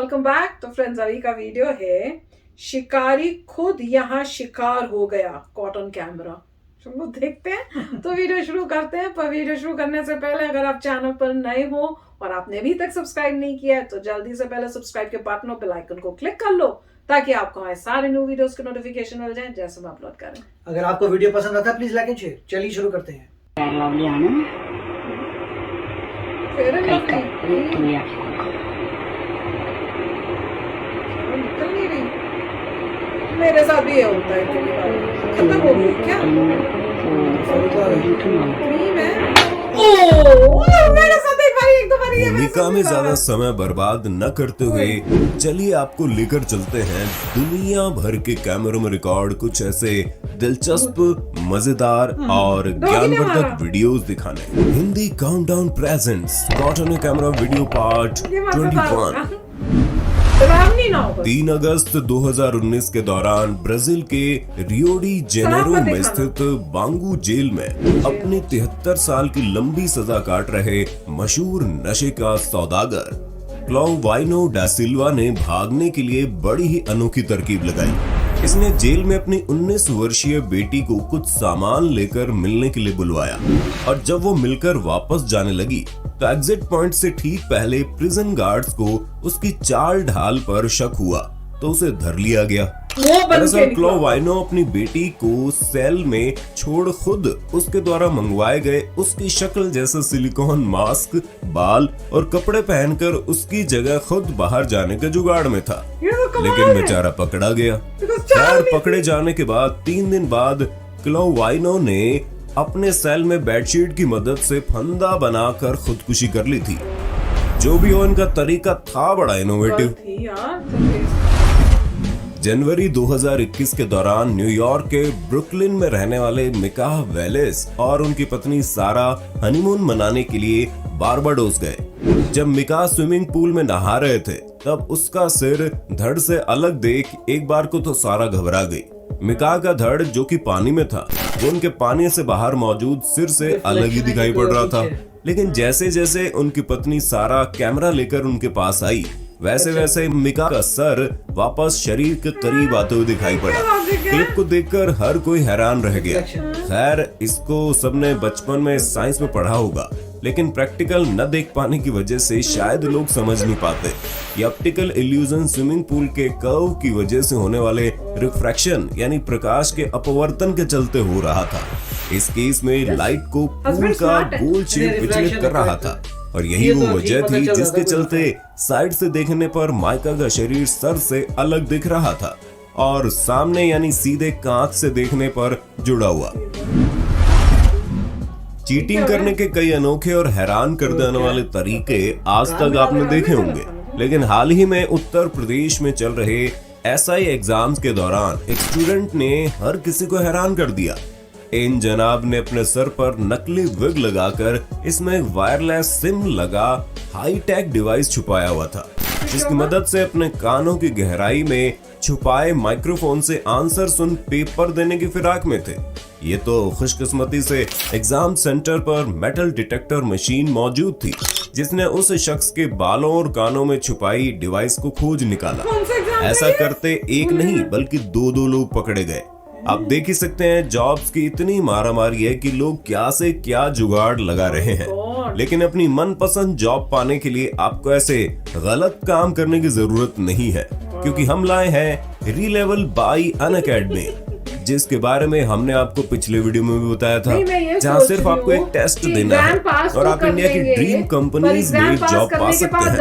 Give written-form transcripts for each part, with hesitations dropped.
Welcome back. तो friends, अभी का वीडियो है शिकारी खुद यहाँ शिकार हो गया कॉटन कैमरा। चलो देखते हैं। तो वीडियो शुरू करते हैं। पर वीडियो शुरू करने से पहले अगर आप चैनल पर नए हो और आपने अभी तक सब्सक्राइब नहीं किया है तो जल्दी से पहले सब्सक्राइब के बटन और बेल आइकन को क्लिक कर लो ताकि आपको हमारे सारे न्यू वीडियोस के नोटिफिकेशन मिल जाए जैसे हम अपलोड करें। अगर आपको वीडियो पसंद आता है प्लीज लाइक एंड शेयर। चलिए शुरू करते हैं। निकल नहीं रही। मेरे साथ भी ये होता है कई बार। खत्म हो गई क्या? क्रीम है। मेरे साथ एक दो बार ये भूमिका में ज्यादा समय बर्बाद न करते हुए चलिए आपको लेकर चलते हैं दुनिया भर के कैमरों में रिकॉर्ड कुछ ऐसे दिलचस्प, मजेदार और ज्ञानवर्धक वीडियोस दिखाने। Hindi countdown presents cotton camera video part 21। 3 अगस्त 2019 के दौरान ब्राजील के रियो डी जेनेरो में स्थित बांगू जेल में अपनी 73 साल की लंबी सजा काट रहे मशहूर नशे का सौदागर क्लॉवाइनो डा सिल्वा ने भागने के लिए बड़ी ही अनोखी तरकीब लगाई। इसने जेल में अपनी 19 वर्षीय बेटी को कुछ सामान लेकर मिलने के लिए बुलवाया और जब वो मिलकर वापस जाने लगी तो एग्जिट पॉइंट से ठीक पहले प्रिजन गार्ड्स को उसकी चाल ढाल पर शक हुआ तो उसे धर लिया गया। दरअसल क्लॉवाइनो अपनी बेटी को सेल में छोड़ खुद उसके द्वारा मंगवाए गए उसकी शक्ल जैसा सिलिकॉन मास्क, बाल और कपड़े पहनकर उसकी जगह खुद बाहर जाने के जुगाड़ में था, लेकिन बेचारा पकड़ा गया। खैर पकड़े जाने के बाद 3 दिन बाद क्लॉवाइनो ने अपने सेल में बेडशीट की मदद से फंदा बनाकर खुदकुशी कर ली थी। जो भी हो, इनका तरीका था बड़ा इनोवेटिव। जनवरी 2021 के दौरान न्यूयॉर्क के ब्रुकलिन में रहने वाले मिकाह वेलेस और उनकी पत्नी सारा हनीमून मनाने के लिए बारबाडोस गए। जब मिकाह स्विमिंग पूल में नहा रहे थे तब उसका सिर धड़ से अलग देख एक बार को तो सारा घबरा गई। मिकाह का धड़ जो कि पानी में था वो उनके पानी से बाहर मौजूद सिर से अलग ही दिखाई पड़ रहा था। लेकिन जैसे जैसे उनकी पत्नी सारा कैमरा लेकर उनके पास आई वैसे वैसे मिका का सर वापस शरीर के करीब आते हुए दिखाई पड़ा। क्लिप को देखकर हर कोई हैरान रह गया। खैर इसको सबने बचपन में साइंस में पढ़ा होगा लेकिन प्रैक्टिकल न देख पाने की वजह से शायद लोग समझ नहीं पाते। ये ऑप्टिकल इल्यूजन स्विमिंग पूल के कर्व की वजह से होने वाले रिफ्रैक्शन यानी प्रकाश के अपवर्तन के चलते हो रहा था। इस केस में लाइट को पूल का गोल शेप विचलित कर रहा था और यही वो वजह थी जिसके चलते साइड से देखने पर माइका का शरीर सर से अलग दिख रहा था और सामने यानी सीधे कांच से देखने पर जुड़ा हुआ। चीटिंग करने के कई अनोखे और हैरान कर देने वाले तरीके आज तक आपने देखे होंगे, लेकिन हाल ही में उत्तर प्रदेश में चल रहे SI एग्जाम्स के दौरान एक स्टूडेंट ने हर किसी को हैरान कर दिया। इन जनाब ने अपने सर पर नकली विग लगाकर इसमें वायरलेस सिम लगा हाईटेक डिवाइस छुपाया हुआ था, जिसकी मदद से अपने कानों की गहराई में छुपाए माइक्रोफोन से आंसर सुन पेपर देने की फिराक में थे। ये तो खुशकिस्मती से एग्जाम सेंटर पर मेटल डिटेक्टर मशीन मौजूद थी जिसने उस शख्स के बालों और कानों में छुपाई डिवाइस को खोज निकाला। ऐसा करते एक नहीं बल्कि 2 लोग पकड़े गए। आप देख ही सकते हैं जॉब्स की इतनी मारामारी है कि लोग क्या से क्या जुगाड़ लगा रहे हैं, लेकिन अपनी मनपसंद जॉब पाने के लिए आपको ऐसे गलत काम करने की जरूरत नहीं है, क्योंकि हम लाए हैं रीलेवल बाय अनअकैडमी, जिसके बारे में हमने आपको पिछले वीडियो में भी बताया था, जहां सिर्फ आपको एक टेस्ट देना है और आप इंडिया की ड्रीम कंपनीज में जॉब पा सकते हैं।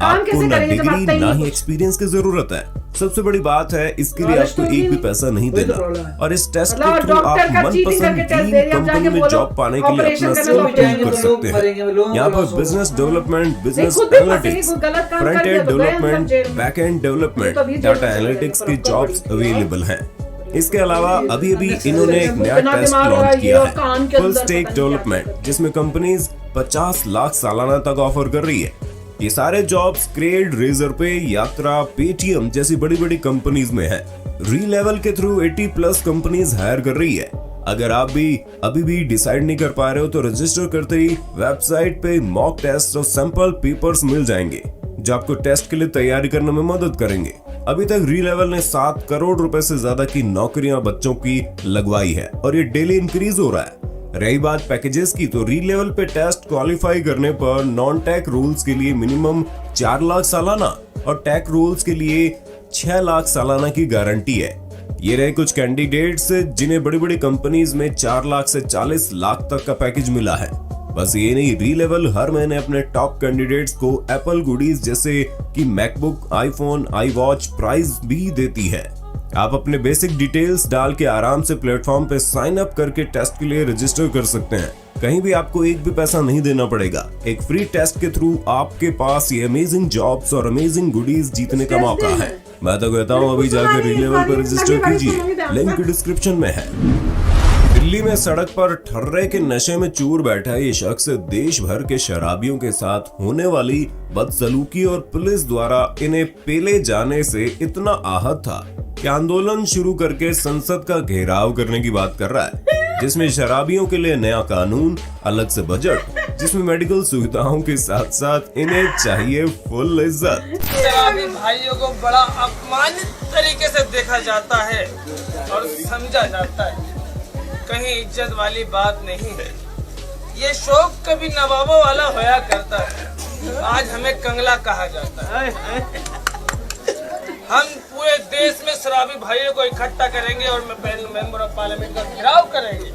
आपको ना डिग्री ना ही एक्सपीरियंस की जरूरत है। सबसे बड़ी बात है इसके लिए आपको एक भी पैसा नहीं देना और इस टेस्ट के थ्रू आप मनपसंद ड्रीम कंपनी में जॉब पाने के लिए अपना स्किल प्रूव कर सकते हैं। यहाँ पर business development, business analytics, front end development, back and development, data analytics की जॉब्स अवेलेबल हैं। इसके अलावा अभी इन्होंने एक नया टेस्ट लॉन्च किया है, फुल स्टैक डेवलपमेंट, जिसमें कंपनीज 50 लाख सालाना तक ऑफर कर रही है। ये सारे जॉब्स क्रेड, रेजर पे, यात्रा, पेटीएम जैसी बड़ी बड़ी कंपनीज में है। रीलेवल के थ्रू 80+ कंपनीज हायर कर रही है। अगर आप भी अभी भी डिसाइड नहीं कर पा रहे हो तो रजिस्टर करते ही वेबसाइट पे मॉक टेस्ट और सैंपल पेपर्स मिल जाएंगे। जो आपको टेस्ट के लिए तैयारी करने में मदद करेंगे। अभी तक री लेवल ने 7 करोड़ रुपए से ज्यादा की नौकरियां बच्चों की लगवाई है और ये डेली इंक्रीज हो रहा है। रही बात पैकेजेस की, तो री लेवल पे टेस्ट क्वालिफाई करने पर नॉन टेक रूल्स के लिए मिनिमम 4 लाख सालाना और टेक रूल्स के लिए 6 लाख सालाना की गारंटी है। ये रहे कुछ कैंडिडेट्स जिन्हें बड़ी बड़ी कंपनीज में 4 लाख से 40 लाख तक का पैकेज मिला है। बस ये नहीं, री लेवल हर महीने अपने टॉप कैंडिडेट्स को एप्पल गुडीज जैसे कि MacBook, iPhone, iWatch prize भी देती है। आप अपने बेसिक डिटेल्स डाल के आराम से प्लेटफॉर्म पे साइन अप करके टेस्ट के लिए रजिस्टर कर सकते हैं। कहीं भी आपको एक भी पैसा नहीं देना पड़ेगा। एक फ्री टेस्ट के थ्रू आपके पास ये अमेजिंग जॉब्स और अमेजिंग गुडीज जीतने का मौका है। मैं तो कहता हूँ अभी जाकर री लेवल पर रजिस्टर कीजिए, लिंक डिस्क्रिप्शन में है। दिल्ली में सड़क पर ठर्रे के नशे में चूर बैठा ये शख्स देश भर के शराबियों के साथ होने वाली बदसलूकी और पुलिस द्वारा इन्हें पेले जाने से इतना आहत था कि आंदोलन शुरू करके संसद का घेराव करने की बात कर रहा है, जिसमें शराबियों के लिए नया कानून, अलग से बजट, जिसमें मेडिकल सुविधाओं के साथ साथ इन्हें चाहिए फुल इज्जत। शराबी भाइयों को बड़ा अपमानित तरीके से देखा जाता है और समझा जाता है। कहीं इज्जत वाली बात नहीं है। ये शौक कभी नवाबों वाला होया करता है, आज हमें कंगला कहा जाता है। हम पूरे देश में शराबी भाइयों को इकट्ठा करेंगे और मेंबर ऑफ पार्लियामेंट का घेराव करेंगे।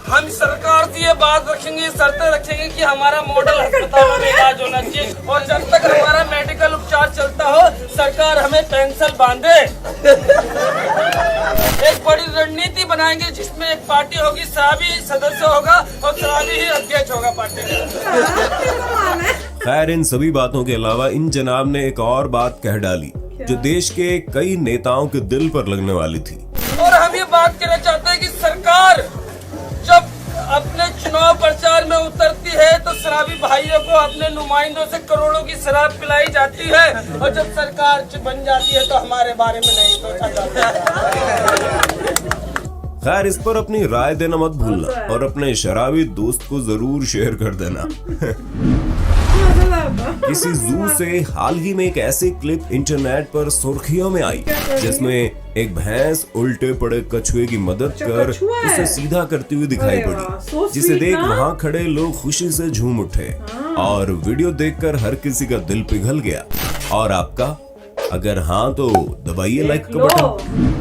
हम सरकार से ये बात रखेंगे, शर्तें रखेंगे कि हमारा मॉडल अस्पतालों में इलाज होना चाहिए और जब तक हमारा मेडिकल उपचार चलता हो सरकार हमें पेंशन बांधे। एक बड़ी रणनीति बनाएंगे जिसमें एक पार्टी होगी, शराबी सदस्य होगा और शराबी ही अध्यक्ष होगा पार्टी का। खैर, इन सभी बातों के अलावा इन जनाब ने एक और बात कह डाली जो देश के कई नेताओं के दिल पर लगने वाली थी। और हम ये बात कहना चाहते हैं कि सरकार जब अपने चुनाव प्रचार में उतरती है तो शराबी भाइयों को अपने नुमाइंदों से करोड़ों की शराब पिलाई जाती है और जब सरकार बन जाती है तो हमारे बारे में नहीं सोचा जाता है। खैर, इस पर अपनी राय देना मत भूलना और अपने शराबी दोस्त को जरूर शेयर कर देना। किसी जू से हाल ही में एक ऐसी क्लिप इंटरनेट पर सुर्खियों में आई जिसमें एक भैंस उल्टे पड़े कछुए की मदद कर उसे सीधा करती हुई दिखाई पड़ी, जिसे देख वहां खड़े लोग खुशी से झूम उठे और वीडियो देखकर हर किसी का दिल पिघल गया। और आपका? अगर हाँ तो दबाइए लाइक का बटन।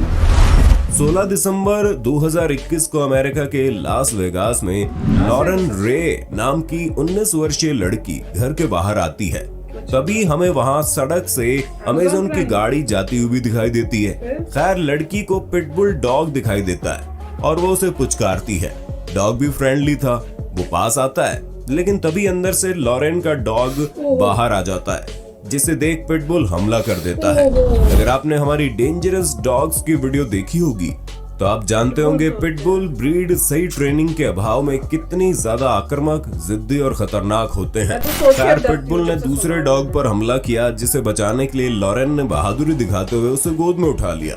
16 दिसंबर 2021 को अमेरिका के लास वेगास में लॉरेन रे नाम की 19 वर्षीय लड़की घर के बाहर आती है। तभी हमें वहां सड़क से अमेज़न की गाड़ी जाती हुई दिखाई देती है। खैर, लड़की को पिटबुल डॉग दिखाई देता है और वो उसे पुचकारती है। डॉग भी फ्रेंडली था, वो पास आता है, लेकिन तभी अंदर से लॉरेन का डॉग बाहर आ जाता है, जिसे देख पिटबुल हमला कर देता है। अगर आपने हमारी डेंजरस डॉग्स की वीडियो देखी होगी तो आप जानते होंगे पिटबुल ब्रीड सही ट्रेनिंग के अभाव में कितनी ज्यादा आक्रामक, जिद्दी और खतरनाक होते हैं। खैर, पिटबुल ने दूसरे डॉग पर हमला किया, जिसे बचाने के लिए लॉरेन ने बहादुरी दिखाते हुए उसे गोद में उठा लिया,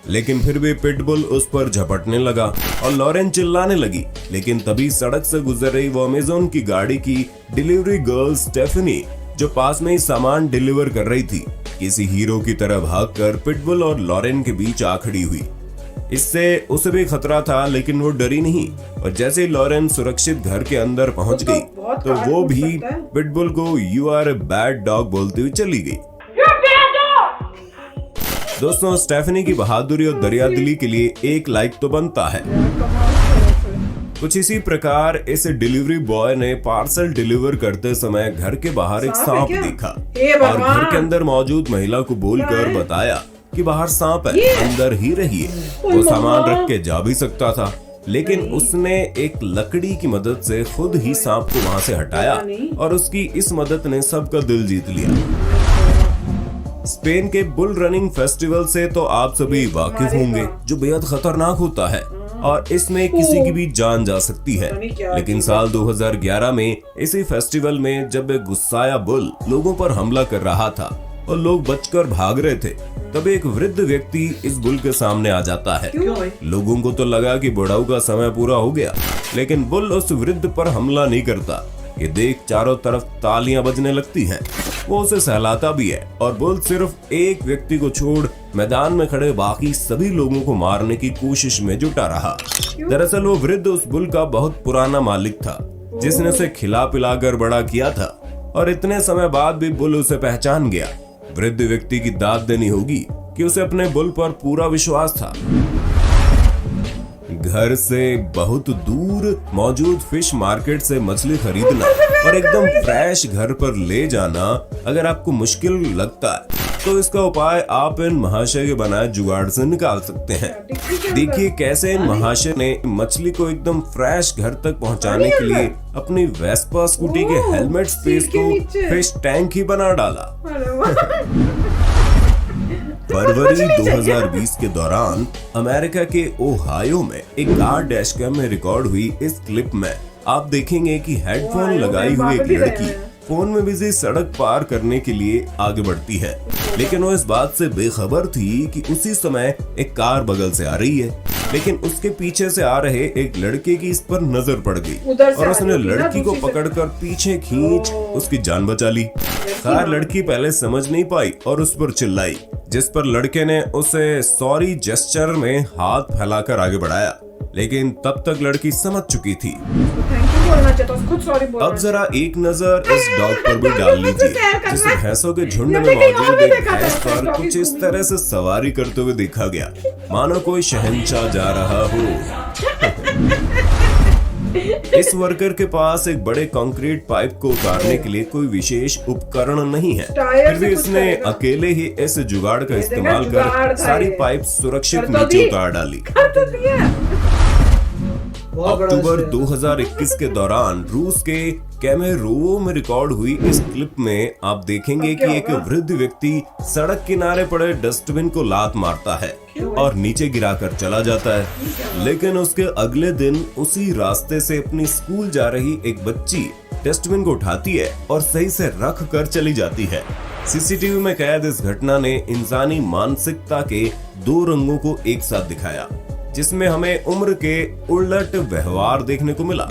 लेकिन फिर भी पिटबुल उस पर झपटने लगा और लॉरेन चिल्लाने लगी। लेकिन तभी सड़क से गुजर रही वो अमेज़न की गाड़ी की डिलीवरी गर्ल स्टेफनी, जो पास में ही सामान डिलीवर कर रही थी, किसी हीरो की तरह भागकर पिटबुल और लॉरेन के बीच आ खड़ी हुई। इससे उसे भी खतरा था, लेकिन वो डरी नहीं और जैसे ही लॉरेन सुरक्षित घर के अंदर पहुंच गई तो वो भी पिटबुल को "you are a bad dog" बोलती हुई चली गई। दोस्तों, स्टेफनी की बहादुरी और दरियादिली के लिए एक लाइक तो बनता है। कुछ इसी प्रकार इस डिलीवरी बॉय ने पार्सल डिलीवर करते समय घर के बाहर एक सांप देखा और घर के अंदर मौजूद महिला को बोलकर बताया कि बाहर सांप है, अंदर ही रहिए। वो सामान रख के जा भी सकता था, लेकिन उसने एक लकड़ी की मदद से खुद ही सांप को वहां से हटाया और उसकी इस मदद ने सबका दिल जीत लिया। स्पेन के बुल रनिंग फेस्टिवल से तो आप सभी वाकिफ होंगे, जो बेहद खतरनाक होता है और इसमें किसी की भी जान जा सकती है। लेकिन साल 2011 में इसी फेस्टिवल में जब एक गुस्साया बुल लोगों पर हमला कर रहा था और लोग बचकर भाग रहे थे, तब एक वृद्ध व्यक्ति इस बुल के सामने आ जाता है। लोगों को तो लगा कि बुढ़ाऊ का समय पूरा हो गया, लेकिन बुल उस वृद्ध पर हमला नहीं करता, ये देख चारों तरफ तालियां बजने लगती हैं। वो उसे सहलाता भी है और बुल सिर्फ एक व्यक्ति को छोड़ मैदान में खड़े बाकी सभी लोगों को मारने की कोशिश में जुटा रहा। दरअसल वो वृद्ध उस बुल का बहुत पुराना मालिक था जिसने उसे खिला पिलाकर बड़ा किया था और इतने समय बाद भी बुल उसे पहचान गया। वृद्ध व्यक्ति की दाद देनी होगी कि उसे अपने बुल पर पूरा विश्वास था। घर से बहुत दूर मौजूद फिश मार्केट से मछली खरीदना और एकदम फ्रेश घर पर ले जाना अगर आपको मुश्किल लगता है तो इसका उपाय आप इन महाशय के बनाए जुगाड़ से निकाल सकते हैं। देखिए कैसे इन महाशय ने मछली को एकदम फ्रेश घर तक पहुंचाने के लिए अपनी वेस्पा स्कूटी के हेलमेट स्पेस को फिश टैंक ही बना डाला। फरवरी 2020 के दौरान अमेरिका के ओहायो में एक कार डैशकैम में रिकॉर्ड हुई इस क्लिप में आप देखेंगे कि हेडफोन लगाई हुई एक लड़की फोन में बिजी सड़क पार करने के लिए आगे बढ़ती है, लेकिन वो इस बात से बेखबर थी कि उसी समय एक कार बगल से आ रही है, लेकिन उसके पीछे से आ रहे एक लड़के की इस पर नजर पड़ गई और उसने लड़की को पकड़कर पीछे खींच उसकी जान बचा ली। कार लड़की पहले समझ नहीं पाई और उस पर चिल्लाई, जिस पर लड़के ने उसे सॉरी जेस्चर में हाथ फैलाकर आगे बढ़ाया, लेकिन तब तक लड़की समझ चुकी थी। अब जरा एक नजर इस डॉग पर भी डाल लीजिए जिसे भैंसों के झुंड में मौजूद एक भैंस पर कुछ इस तरह से सवारी करते हुए देखा गया मानो कोई शहंशाह जा रहा हो। इस वर्कर के पास एक बड़े कंक्रीट पाइप को उतारने के लिए कोई विशेष उपकरण नहीं है, फिर भी इसने अकेले ही इस जुगाड़ का इस्तेमाल कर सारी पाइप सुरक्षित नीचे उतार डाली। अक्टूबर 2021 के दौरान रूस के कैमेरोवो में रिकॉर्ड हुई इस क्लिप में आप देखेंगे कि एक वृद्ध व्यक्ति सड़क किनारे पड़े डस्टबिन को लात मारता है और नीचे गिराकर चला जाता है, लेकिन उसके अगले दिन उसी रास्ते से अपनी स्कूल जा रही एक बच्ची डस्टबिन को उठाती है और सही से रख कर चली जाती है। सीसीटीवी में कैद इस घटना ने इंसानी मानसिकता के दो रंगों को एक साथ दिखाया, जिसमें हमें उम्र के उलट व्यवहार देखने को मिला।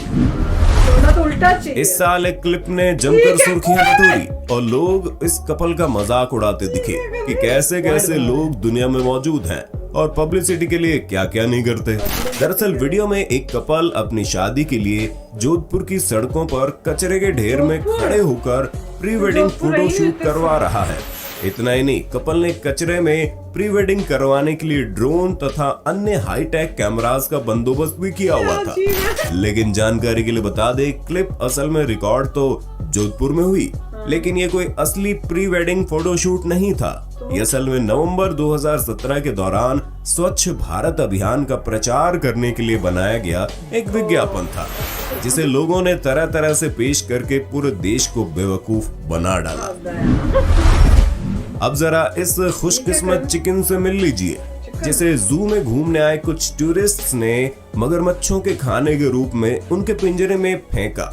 इस साल एक क्लिप ने जमकर सुर्खियां बटोरी और लोग इस कपल का मजाक उड़ाते दिखे कि कैसे कैसे लोग दुनिया में मौजूद हैं और पब्लिसिटी के लिए क्या क्या नहीं करते। दरअसल वीडियो में एक कपल अपनी शादी के लिए जोधपुर की सड़कों पर कचरे के ढेर में खड़े होकर प्री वेडिंग फोटो शूट करवा रहा है। इतना ही नहीं, कपल ने कचरे में प्री वेडिंग करवाने के लिए ड्रोन तथा अन्य हाईटेक कैमरास का बंदोबस्त भी किया हुआ था। लेकिन जानकारी के लिए बता दे, क्लिप असल में रिकॉर्ड तो जोधपुर में हुई, लेकिन ये कोई असली प्री वेडिंग फोटो शूट नहीं था। ये असल में नवंबर 2017 के दौरान स्वच्छ भारत अभियान का प्रचार करने के लिए बनाया गया एक विज्ञापन था, जिसे लोगों ने तरह तरह से पेश करके पूरे देश को बेवकूफ बना डाला। अब जरा इस खुशकिस्मत चिकन से मिल लीजिए, जिसे जू में घूमने आए कुछ टूरिस्ट्स ने मगरमच्छों के खाने के रूप में उनके पिंजरे में फेंका,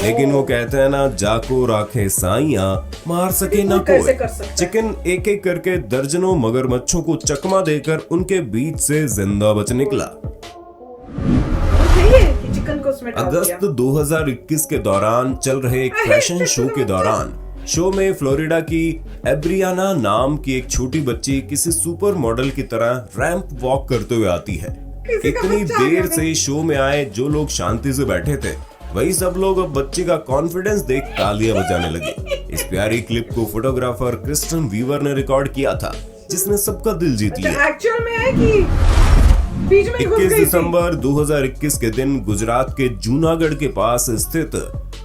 लेकिन वो कहते हैं ना, जाको राखे साइया मार सके ना कोई। चिकन एक एक करके दर्जनों मगरमच्छों को चकमा देकर उनके बीच से जिंदा बच निकला। अगस्त 2021 के दौरान चल रहे एक फैशन शो के दौरान शो में फ्लोरिडा की एब्रियाना नाम की एक छोटी बच्ची किसी सुपर मॉडल की तरह रैंप वॉक करते हुए आती है। इतनी देर से शो में आए जो लोग शांति से बैठे थे, वही सब लोग अब बच्ची का कॉन्फिडेंस देख तालियां बजाने लगे। इस प्यारी क्लिप को फोटोग्राफर क्रिस्टन वीवर ने रिकॉर्ड किया था, जिसने सबका दिल जीत लिया। 21 दिसंबर 2021 के दिन गुजरात के जूनागढ़ के पास स्थित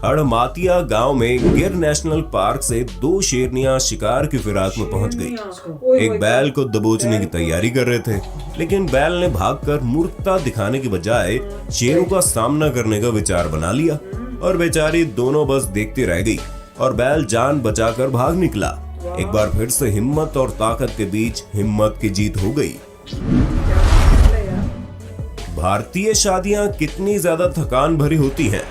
हड़मातिया गांव में गिर नेशनल पार्क से दो शेरनियां शिकार की फिराक में पहुंच गई। एक बैल को दबोचने की तैयारी कर रहे थे, लेकिन बैल ने भागकर मूर्खता दिखाने के बजाय शेरों का सामना करने का विचार बना लिया और बेचारी दोनों बस देखती रह गई और बैल जान बचाकर भाग निकला। एक बार फिर से हिम्मत और ताकत के बीच हिम्मत की जीत हो गई। भारतीय शादियां कितनी ज्यादा थकान भरी होती हैं,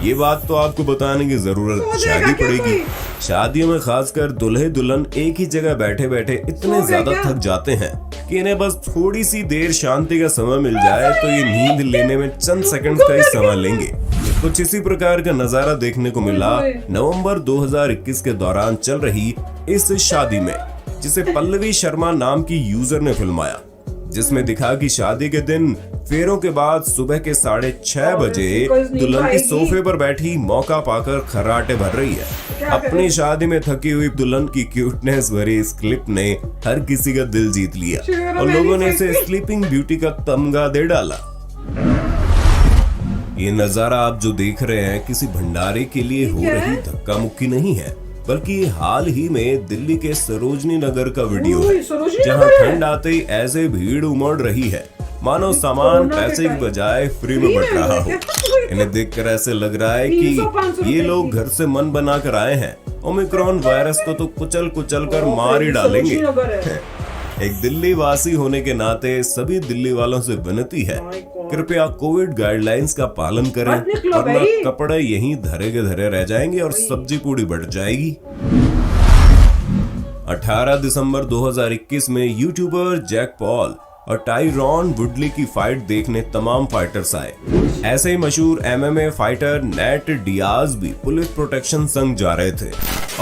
ये बात तो आपको बताने की जरूरत शादी पड़ेगी। शादियों में खासकर दूल्हे दुल्हन एक ही जगह बैठे बैठे इतने ज्यादा थक जाते हैं कि इन्हें बस थोड़ी सी देर शांति का समय मिल जाए तो ये नींद लेने में चंद सेकंड का ही समय लेंगे। कुछ इसी प्रकार का नजारा देखने को मिला नवंबर 2021 के दौरान चल रही इस शादी में, जिसे पल्लवी शर्मा नाम की यूजर ने फिल्माया, जिसमें दिखा कि शादी के दिन फेरों के बाद सुबह के 6:30 बजे दुल्हन के सोफे पर बैठी मौका पाकर खर्राटे भर रही है। अपनी शादी में थकी हुई दुल्हन की क्यूटनेस भरी इस क्लिप ने हर किसी का दिल जीत लिया और लोगों ने इसे स्लीपिंग ब्यूटी का तमगा दे डाला। ये नजारा आप जो देख रहे हैं किसी भंडारे के लिए हो रही धक्का मुक्की नहीं है, बल्कि हाल ही में दिल्ली के सरोजनी नगर का वीडियो है, जहां ठंड आते ही ऐसे भीड़ उमड़ रही है मानो सामान पैसे की बजाय फ्री में बट रहा हो। इन्हें देखकर ऐसे लग रहा है कि ये लोग घर से मन बना कर आए हैं, ओमिक्रॉन वायरस को तो कुचल कुचल कर मार ही डालेंगे। एक दिल्ली वासी होने के नाते सभी दिल्ली वालों से विनती है, कृपया कोविड गाइडलाइंस का पालन करें, वरना कपड़े यहीं धरे के धरे रह जाएंगे और सब्जी पूड़ी बढ़ जाएगी। 18 दिसंबर 2021 में यूट्यूबर जैक पॉल और टायरॉन वुडली की फाइट देखने तमाम फाइटर्स आए। ऐसे ही मशहूर MMA फाइटर नेट डियाज भी पुलिस प्रोटेक्शन संग जा रहे थे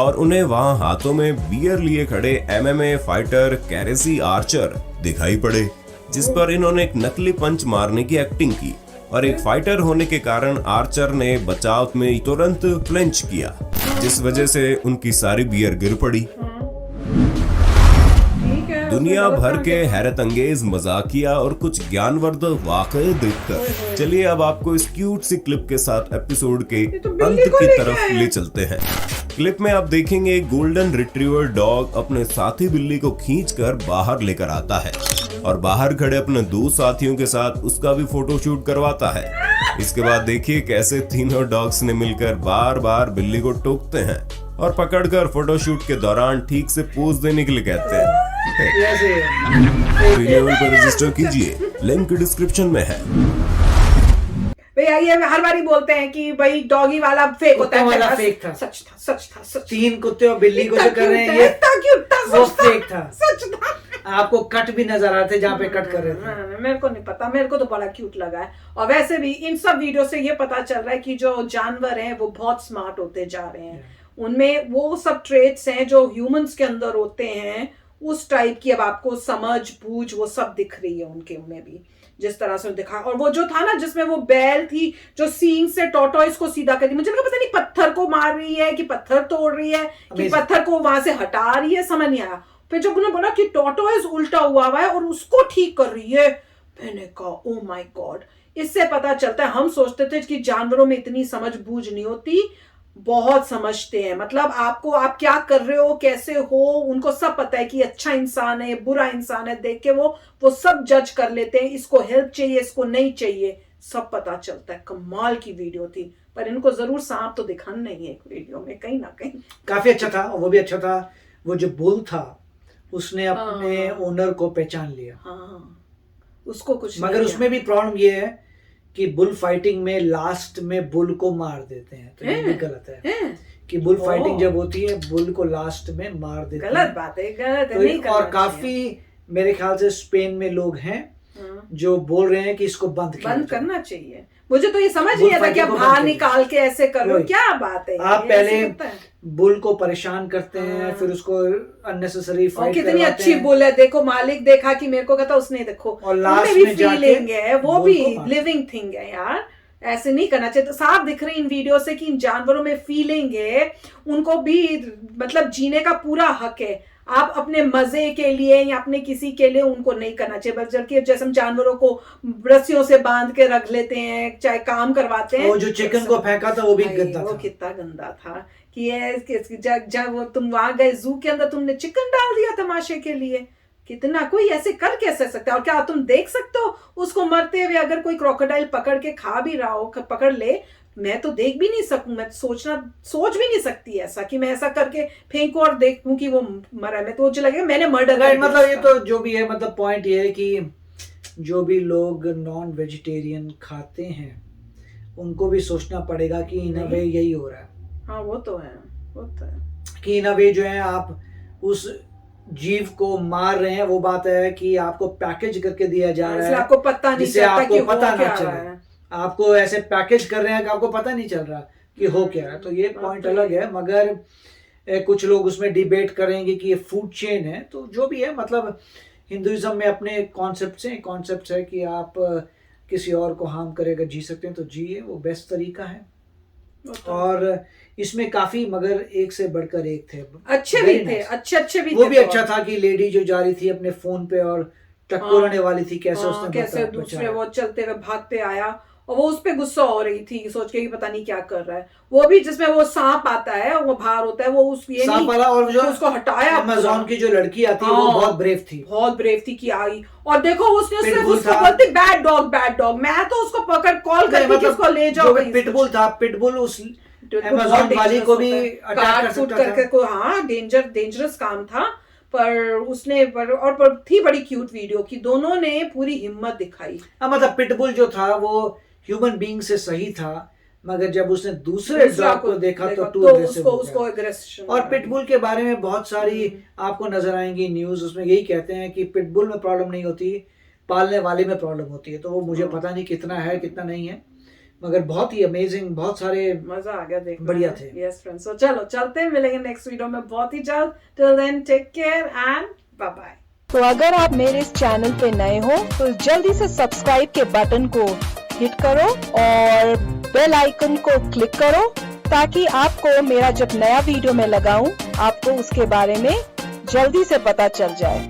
और उन्हें वहां हाथों में बियर लिए खड़े MMA फाइटर कैरेसी आर्चर दिखाई पड़े, जिस पर इन्होंने एक नकली पंच मारने की एक्टिंग की और एक फाइटर होने के कारण आर्चर ने बचाव में तुरंत फ्लिंच किया, जिस वजह से उनकी सारी बियर गिर पड़ी। दुनिया भर के हैरत अंगेज मजाकिया और कुछ ज्ञानवर्धक वाकये देखकर चलिए अब आपको इस क्यूट सी क्लिप के साथ एपिसोड के अंत की तरफ ले चलते हैं। क्लिप में आप देखेंगे एक गोल्डन रिट्रीवर डॉग अपने साथी बिल्ली को खींचकर बाहर लेकर आता है और बाहर खड़े अपने 2 साथियों के साथ उसका भी फोटो शूट करवाता है। इसके बाद देखिए कैसे तीनों डॉग्स ने मिलकर बार बार बिल्ली को टोकते हैं और पकड़कर फोटोशूट के दौरान ठीक से पोज देने के लिए कहते हैं। लेवल पर रजिस्टर कीजिए, लिंक डिस्क्रिप्शन में है। भैया ये हर बारी बोलते हैं कि भाई डॉगी वाला फेक होता है, वाला फेक था, सच था। 3 कुत्ते और बिल्ली को जो कर रहे हैं ये वो फेक था, सच था। आपको कट भी नजर आते जहाँ पे कट कर रहे थे। मेरे को नहीं पता, मेरे को तो बड़ा क्यूट लगा है। और वैसे भी इन सब वीडियो से ये पता चल रहा है कि जो जानवर हैं वो बहुत स्मार्ट होते जा रहे हैं। उनमें वो सब ट्रेट्स हैं जो ह्यूमंस के अंदर होते हैं, उस टाइप की अब आपको समझ बूझ वो सब दिख रही है उनके में भी, जिस तरह से दिखा। और वो जो था ना जिसमें वो बैल थी जो सींग से टॉर्टोइस को सीधा कर दी, मुझे लगा पता नहीं पत्थर को मार रही है कि पत्थर तोड़ रही है कि पत्थर को वहां से हटा रही है, समझ नहीं आया। फिर जब उन्होंने बोला कि टॉर्टोइस उल्टा हुआ है और उसको ठीक कर रही है, मैंने कहा ओ माय गॉड। इससे पता चलता है हम सोचते थे कि जानवरों में इतनी समझ बूझ नहीं होती, बहुत समझते हैं। मतलब आपको आप क्या कर रहे हो, कैसे हो, उनको सब पता है कि अच्छा इंसान है, बुरा इंसान है, देख के वो सब जज कर लेते हैं। इसको हेल्प चाहिए, इसको नहीं चाहिए, सब पता चलता है। कमाल की वीडियो थी, पर इनको जरूर सांप तो दिखाना नहीं है एक वीडियो में, कहीं ना कहीं। काफी अच्छा था, वो भी अच्छा था। वो जो बुल था उसने अपने ओनर को पहचान लिया। उसको कुछ मगर उसमें भी प्रॉब्लम ये है कि बुल फाइटिंग में लास्ट में बुल को मार देते हैं, तो ये भी गलत है कि बुल फाइटिंग जब होती है बुल को लास्ट में मार देते हैं। गलत बात है, गलत है, नहीं करना और काफी मेरे ख्याल से स्पेन में लोग हैं जो बोल रहे हैं कि इसको बंद करना चाहिए। मुझे तो ये समझ नहीं आता कि आप बाहर निकाल के ऐसे कर रहे हो, क्या बात है। आप पहले बुल को परेशान करते हैं, फिर उसको अननेसेसरी फाइट कितनी अच्छी बुल है, देखो मालिक देखा कि मेरे को कहता उसने देखो, और लास्ट में फीलिंग है, वो भी लिविंग थिंग है यार, ऐसे नहीं करना चाहिए। तो साफ दिख रही इन वीडियो से कि इन जानवरों में फीलिंग है, उनको भी मतलब जीने का पूरा हक है। आप अपने मजे के लिए या अपने किसी के लिए उनको नहीं करना चाहिए, बल्कि जैसे हम जानवरों को रस्सियों से बांध के रख लेते हैं, चाहे काम करवाते हैं। वो जो चिकन को फेंका था वो भी गंदा था, वो कितना गंदा था कि जब तुम वहां गए जू के अंदर, तुमने चिकन डाल दिया तमाशे के लिए। कितना कोई ऐसे कर कैसे सकता है? और क्या तुम देख सकते हो उसको मरते हुए? अगर कोई क्रोकोडाइल पकड़ के खा भी रहा हो, पकड़ ले, मैं तो देख भी नहीं सकूं, मैं सोच भी नहीं सकती ऐसा कि मैं ऐसा करके फेंकूं और देखूं कि वो मरा है। मैं तो मुझे लगेगा मैंने मर्डर कर दिया। मतलब ये तो जो भी है, मतलब पॉइंट ये है कि जो भी लोग नॉन वेजिटेरियन खाते हैं उनको भी सोचना पड़ेगा कि इन अ वे यही हो रहा है। हाँ वो तो है कि इन अ वे जो है आप उस जीव को मार रहे हैं। वो बात है कि आपको पैकेज करके दिया जा रहा है, आपको पता नहीं चलता कि पता क्या ना चले। आपको ऐसे पैकेज कर रहे हैं कि आपको पता नहीं चल रहा कि हो क्या है। तो ये पॉइंट अलग है, मगर कुछ लोग उसमें डिबेट करेंगे कि ये फूड चेन है। तो जो भी है, मतलब हिंदुइज्म में अपने कॉन्सेप्ट है कि आप किसी और को हार्म करे, अगर जी सकते हैं तो जिए, वो बेस्ट तरीका है। और इसमें काफी मगर एक से बढ़कर एक थे, अच्छे भी थे, अच्छे भी वो थे। भी अच्छा था कि लेडी जो जा रही थी अपने फोन पे और टक्कर वाली थी, कैसे उसने कैसे दूसरे वो चलते हुए भागते आया और वो उस पे गुस्सा हो रही थी सोच के कि पता नहीं क्या कर रहा है। वो भी जिसमें वो सांप आता है, वो बाहर होता है, वो उस ये सांप वाला, और जो उसको हटाया। अमेज़न की जो लड़की आती है वो बहुत ब्रेव थी कि आई, और देखो उसने सिर्फ उसको बोलती बैड डॉग। मैं तो उसको पकड़ कॉल करती कि उसको ले जाओ। पिटबुल था, पिटबुल उस अमेज़न वाली को भी अटैक कर सकता था। को हाँ, डेंजरस काम था। पर उसने पर थी बड़ी क्यूट वीडियो की, दोनों ने पूरी हिम्मत दिखाई। मतलब पिटबुल जो था वो ह्यूमन बीइंग से सही था, मगर जब उसने दूसरे डॉग को देखा तो उसको एग्रेशन। और पिटबुल के बारे में बहुत सारी आपको नजर आएंगी न्यूज, उसमें यही कहते हैं कि पिटबुल में प्रॉब्लम नहीं होती, पालने वाले में प्रॉब्लम होती है। तो वो मुझे पता नहीं कितना है कितना नहीं है, मगर बहुत ही अमेजिंग, बहुत सारे मजा आ गया देखने, बढ़िया थे। यस फ्रेंड्स, तो चलो चलते हैं, मिलेंगे नेक्स्ट वीडियो में बहुत ही जल्द। Till then take care and bye bye. तो अगर आप मेरे इस चैनल पे नए हो तो जल्दी से सब्सक्राइब के बटन को हिट करो और बेल आइकन को क्लिक करो, ताकि आपको मेरा जब नया वीडियो मैं लगाऊं आपको उसके बारे में जल्दी से पता चल जाए।